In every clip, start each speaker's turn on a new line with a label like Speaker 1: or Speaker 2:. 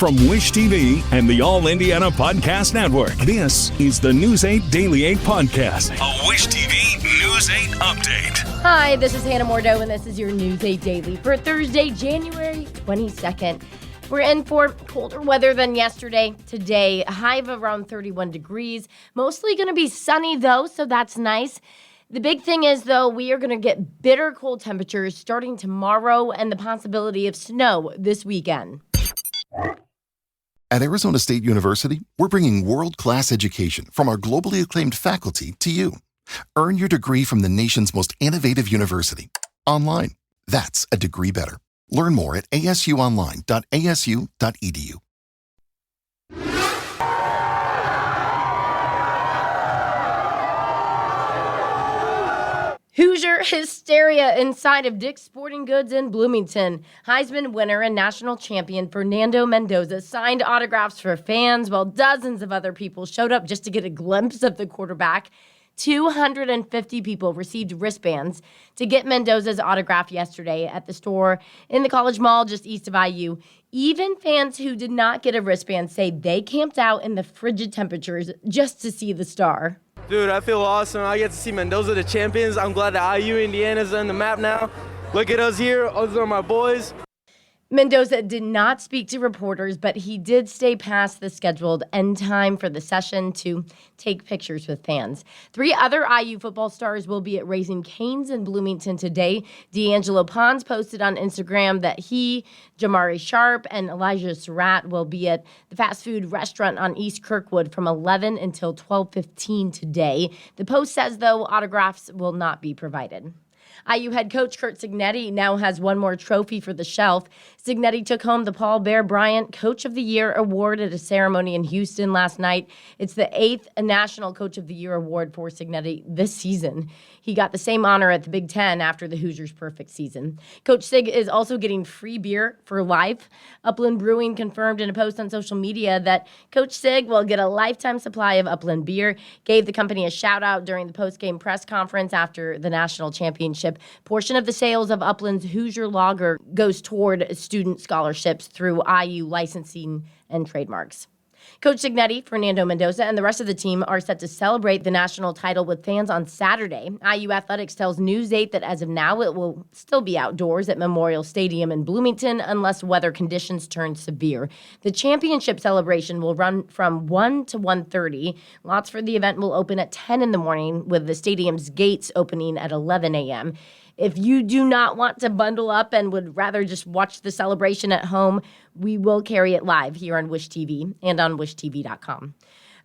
Speaker 1: From Wish TV and the All Indiana Podcast Network, this is the News 8 Daily 8 Podcast, a Wish TV News 8 update.
Speaker 2: Hi, this is Hannah Mordeau, and this is your News 8 Daily for Thursday, January 22nd. We're in for colder weather than yesterday. Today, a high of around 31 degrees. Mostly going to be sunny, though, so that's nice. The big thing is, though, we are going to get bitter cold temperatures starting tomorrow and the possibility of snow this weekend.
Speaker 3: At Arizona State University, we're bringing world-class education from our globally acclaimed faculty to you. Earn your degree from the nation's most innovative university. Online. That's a degree better. Learn more at asuonline.asu.edu.
Speaker 2: Hoosier hysteria inside of Dick's Sporting Goods in Bloomington. Heisman winner and national champion Fernando Mendoza signed autographs for fans while dozens of other people showed up just to get a glimpse of the quarterback. 250 people received wristbands to get Mendoza's autograph yesterday at the store in the College Mall just east of IU. Even fans who did not get a wristband say they camped out in the frigid temperatures just to see the star.
Speaker 4: Dude, I feel awesome. I get to see Mendoza, the champions. I'm glad that IU Indiana's on the map now. Look at us here. Those are my boys.
Speaker 2: Mendoza did not speak to reporters, but he did stay past the scheduled end time for the session to take pictures with fans. 3 other IU football stars will be at Raising Cane's in Bloomington today. D'Angelo Pons posted on Instagram that he, Jamari Sharp, and Elijah Surratt will be at the fast food restaurant on East Kirkwood from 11 until 12:15 today. The post says, though, autographs will not be provided. IU head coach Coach Cig now has one more trophy for the shelf. Cig took home the Paul Bear Bryant Coach of the Year award at a ceremony in Houston last night. It's the 8th National Coach of the Year award for Cig this season. He got the same honor at the Big Ten after the Hoosiers' perfect season. Coach Cig is also getting free beer for life. Upland Brewing confirmed in a post on social media that Coach Cig will get a lifetime supply of Upland beer, gave the company a shout-out during the post-game press conference after the national championship. Portion of the sales of Upland's Hoosier Lager goes toward student scholarships through IU licensing and trademarks. Coach Cig, Fernando Mendoza, and the rest of the team are set to celebrate the national title with fans on Saturday. IU Athletics tells News 8 that as of now, it will still be outdoors at Memorial Stadium in Bloomington unless weather conditions turn severe. The championship celebration will run from 1 to 1:30. Lots for the event will open at 10 in the morning, with the stadium's gates opening at 11 a.m. If you do not want to bundle up and would rather just watch the celebration at home, we will carry it live here on Wish TV and on wishtv.com.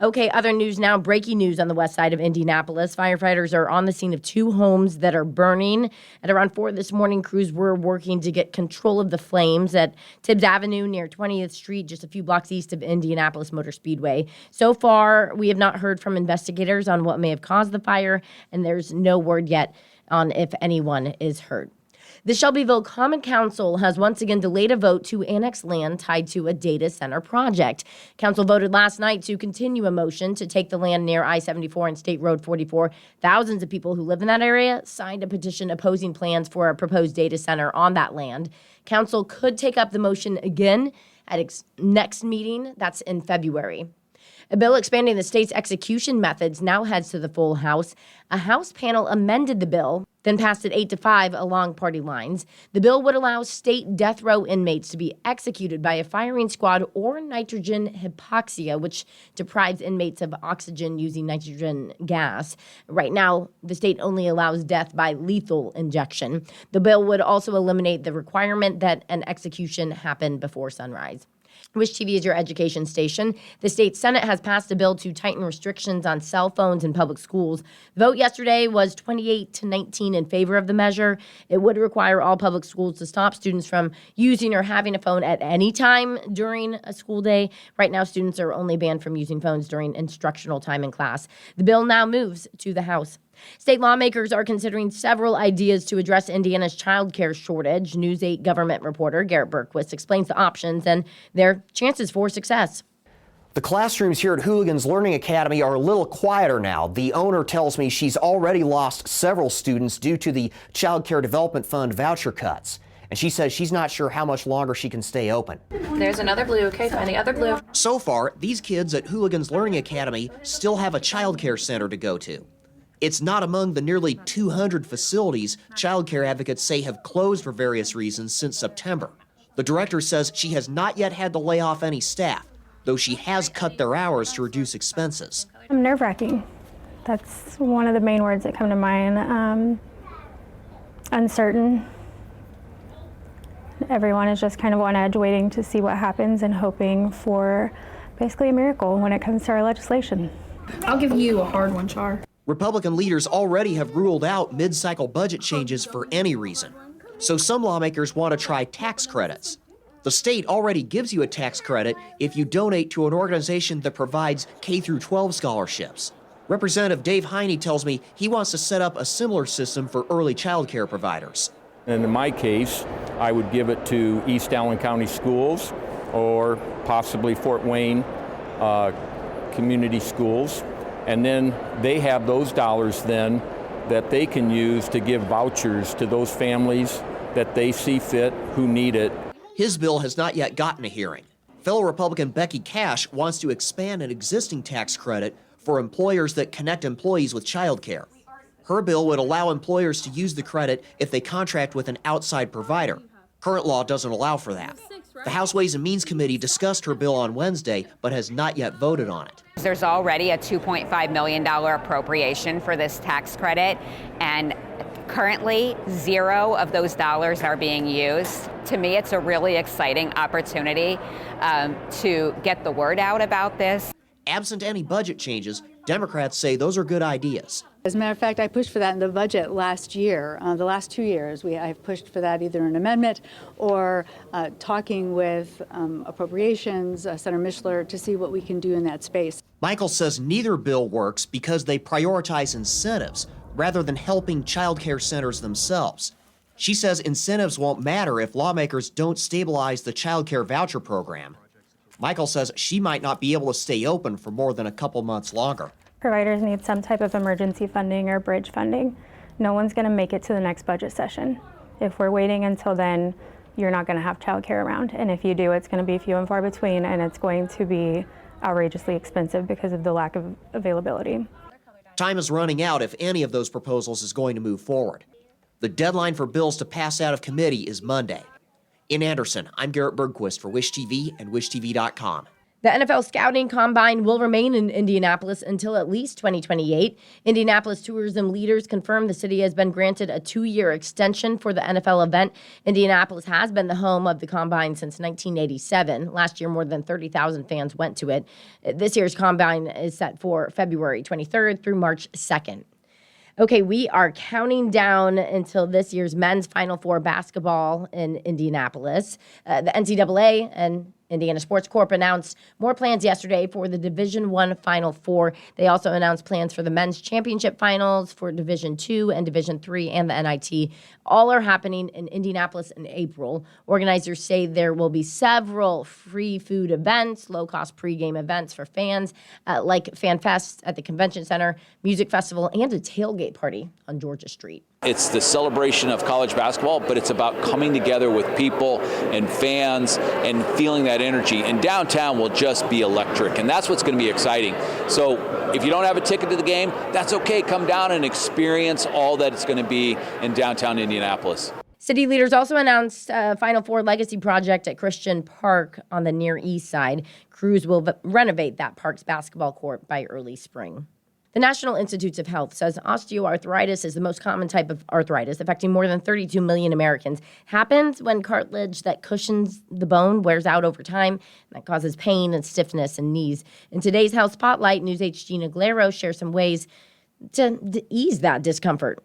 Speaker 2: Okay, other news now. Breaking news on the west side of Indianapolis. Firefighters are on the scene of 2 homes that are burning. At around 4 this morning, crews were working to get control of the flames at Tibbs Avenue near 20th Street, just a few blocks east of Indianapolis Motor Speedway. So far, we have not heard from investigators on what may have caused the fire, and there's no word yet on if anyone is hurt. The Shelbyville Common Council has once again delayed a vote to annex land tied to a data center project. Council voted last night to continue a motion to take the land near I-74 and State Road 44. Thousands of people who live in that area signed a petition opposing plans for a proposed data center on that land. Council could take up the motion again at its next meeting. That's in February. A bill expanding the state's execution methods now heads to the full House. A House panel amended the bill, then passed it 8-5 along party lines. The bill would allow state death row inmates to be executed by a firing squad or nitrogen hypoxia, which deprives inmates of oxygen using nitrogen gas. Right now, the state only allows death by lethal injection. The bill would also eliminate the requirement that an execution happen before sunrise. Wish TV is your education station. The state Senate has passed a bill to tighten restrictions on cell phones in public schools. The vote yesterday was 28-19 in favor of the measure. It would require all public schools to stop students from using or having a phone at any time during a school day. Right now, students are only banned from using phones during instructional time in class. The bill now moves to the House. State lawmakers are considering several ideas to address Indiana's child care shortage. News 8 government reporter Garrett Berquist explains the options and their chances for success.
Speaker 5: The classrooms here at Hooligans Learning Academy are a little quieter now. The owner tells me she's already lost several students due to the Child Care Development Fund voucher cuts. and she says she's not sure how much longer she can stay open.
Speaker 6: There's another blue, okay, find the other blue.
Speaker 5: So far, these kids at Hooligans Learning Academy still have a child care center to go to. It's not among the nearly 200 facilities child care advocates say have closed for various reasons since September. The director says she has not yet had to lay off any staff, though she has cut their hours to reduce expenses.
Speaker 7: Nerve-wracking. That's one of the main words that come to mind. Uncertain. Everyone is just kind of on edge waiting to see what happens and hoping for basically a miracle when it comes to our legislation.
Speaker 6: I'll give you a hard one, Char.
Speaker 5: Republican leaders already have ruled out mid-cycle budget changes for any reason. So some lawmakers want to try tax credits. The state already gives you a tax credit if you donate to an organization that provides K-12 scholarships. Representative Dave Heine tells me he wants to set up a similar system for early child care providers.
Speaker 8: And in my case, I would give it to East Allen County Schools or possibly Fort Wayne Community Schools. And then they have those dollars then that they can use to give vouchers to those families that they see fit who need it.
Speaker 5: His bill has not yet gotten a hearing. Fellow Republican Becky Cash wants to expand an existing tax credit for employers that connect employees with child care. Her bill would allow employers to use the credit if they contract with an outside provider. Current law doesn't allow for that. The House Ways and Means Committee discussed her bill on Wednesday, but has not yet voted on it.
Speaker 9: There's already a $2.5 million appropriation for this tax credit, and currently 0 of those dollars are being used. To me, it's a really exciting opportunity to get the word out about this.
Speaker 5: Absent any budget changes, Democrats say those are good ideas.
Speaker 10: As a matter of fact, I pushed for that in the budget last year. The last 2 years, I've pushed for that either an amendment or talking with appropriations, Senator Mishler, to see what we can do in that space.
Speaker 5: Michael says neither bill works because they prioritize incentives rather than helping child care centers themselves. She says incentives won't matter if lawmakers don't stabilize the child care voucher program. Michael says she might not be able to stay open for more than a couple months longer.
Speaker 7: Providers need some type of emergency funding or bridge funding. No one's going to make it to the next budget session. If we're waiting until then, you're not going to have childcare around. And if you do, it's going to be few and far between, and it's going to be outrageously expensive because of the lack of availability.
Speaker 5: Time is running out if any of those proposals is going to move forward. The deadline for bills to pass out of committee is Monday. In Anderson, I'm Garrett Bergquist for Wish TV and WishTV.com.
Speaker 2: The NFL Scouting Combine will remain in Indianapolis until at least 2028. Indianapolis tourism leaders confirmed the city has been granted a 2-year extension for the NFL event. Indianapolis has been the home of the Combine since 1987. Last year, more than 30,000 fans went to it. This year's Combine is set for February 23rd through March 2nd. Okay, we are counting down until this year's men's Final Four basketball in Indianapolis. The NCAA and Indiana Sports Corp announced more plans yesterday for the Division I Final Four. They also announced plans for the men's championship finals for Division II and Division III and the NIT. All are happening in Indianapolis in April. Organizers say there will be several free food events, low-cost pregame events for fans, like Fan Fest at the Convention Center, music festival, and a tailgate party on Georgia Street.
Speaker 11: It's the celebration of college basketball, but it's about coming together with people and fans and feeling that energy. And downtown will just be electric, and that's what's going to be exciting. So if you don't have a ticket to the game, that's okay. Come down and experience all that it's going to be in downtown Indianapolis.
Speaker 2: City leaders also announced a Final Four legacy project at Christian Park on the Near East Side. Crews will renovate that park's basketball court by early spring. The National Institutes of Health says osteoarthritis is the most common type of arthritis, affecting more than 32 million Americans. Happens when cartilage that cushions the bone wears out over time. That causes pain and stiffness in knees. In today's Health Spotlight, News 8's Gina Glero shares some ways to ease that discomfort.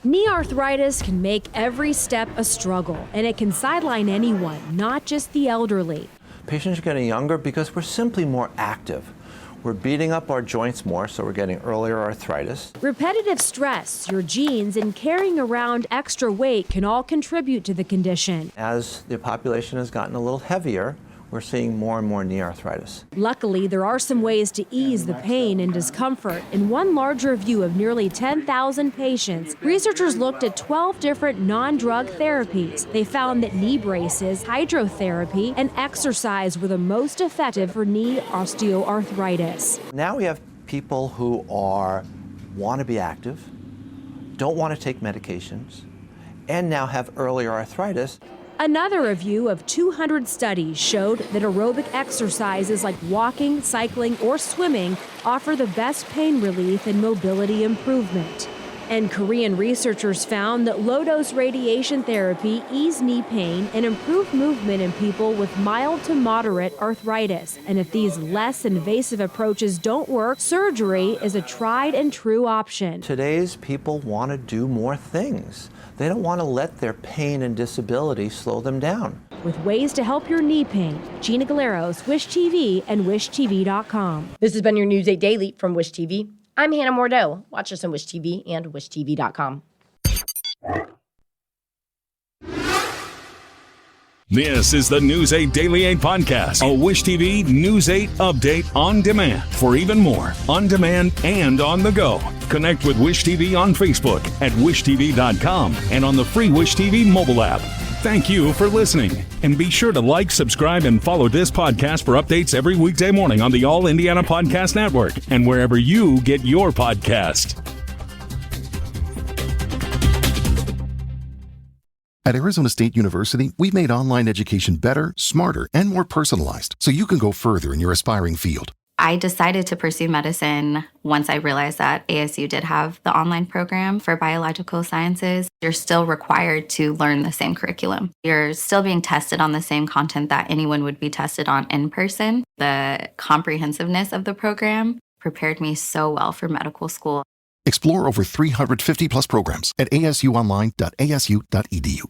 Speaker 12: Knee arthritis can make every step a struggle, and it can sideline anyone, not just the elderly.
Speaker 13: Patients are getting younger because we're simply more active. We're beating up our joints more, so we're getting earlier arthritis.
Speaker 12: Repetitive stress, your genes, and carrying around extra weight can all contribute to the condition.
Speaker 13: As the population has gotten a little heavier, we're seeing more and more knee arthritis.
Speaker 12: Luckily, there are some ways to ease the pain and discomfort. In one large review of nearly 10,000 patients, researchers looked at 12 different non-drug therapies. They found that knee braces, hydrotherapy, and exercise were the most effective for knee osteoarthritis.
Speaker 13: Now we have people who want to be active, don't want to take medications, and now have early arthritis.
Speaker 12: Another review of 200 studies showed that aerobic exercises like walking, cycling, or swimming offer the best pain relief and mobility improvement. And Korean researchers found that low-dose radiation therapy eased knee pain and improved movement in people with mild to moderate arthritis. And if these less invasive approaches don't work, surgery is a tried and true option.
Speaker 13: Today's people want to do more things. They don't want to let their pain and disability slow them down.
Speaker 12: With ways to help your knee pain, Gina Galeros, Wish TV, and WishTV.com.
Speaker 2: This has been your News 8 Daily from Wish TV. I'm Hannah Mordeau. Watch us on Wish TV and WishTV.com.
Speaker 1: This is the News 8 Daily 8 podcast, a Wish TV News 8 update on demand. For even more, on demand and on the go. Connect with Wish TV on Facebook at WishTV.com and on the free Wish TV mobile app. Thank you for listening. And be sure to like, subscribe, and follow this podcast for updates every weekday morning on the All Indiana Podcast Network and wherever you get your podcast.
Speaker 3: At Arizona State University, we've made online education better, smarter, and more personalized so you can go further in your aspiring field.
Speaker 14: I decided to pursue medicine once I realized that ASU did have the online program for biological sciences. You're still required to learn the same curriculum. You're still being tested on the same content that anyone would be tested on in person. The comprehensiveness of the program prepared me so well for medical school.
Speaker 3: Explore over 350 plus programs at asuonline.asu.edu.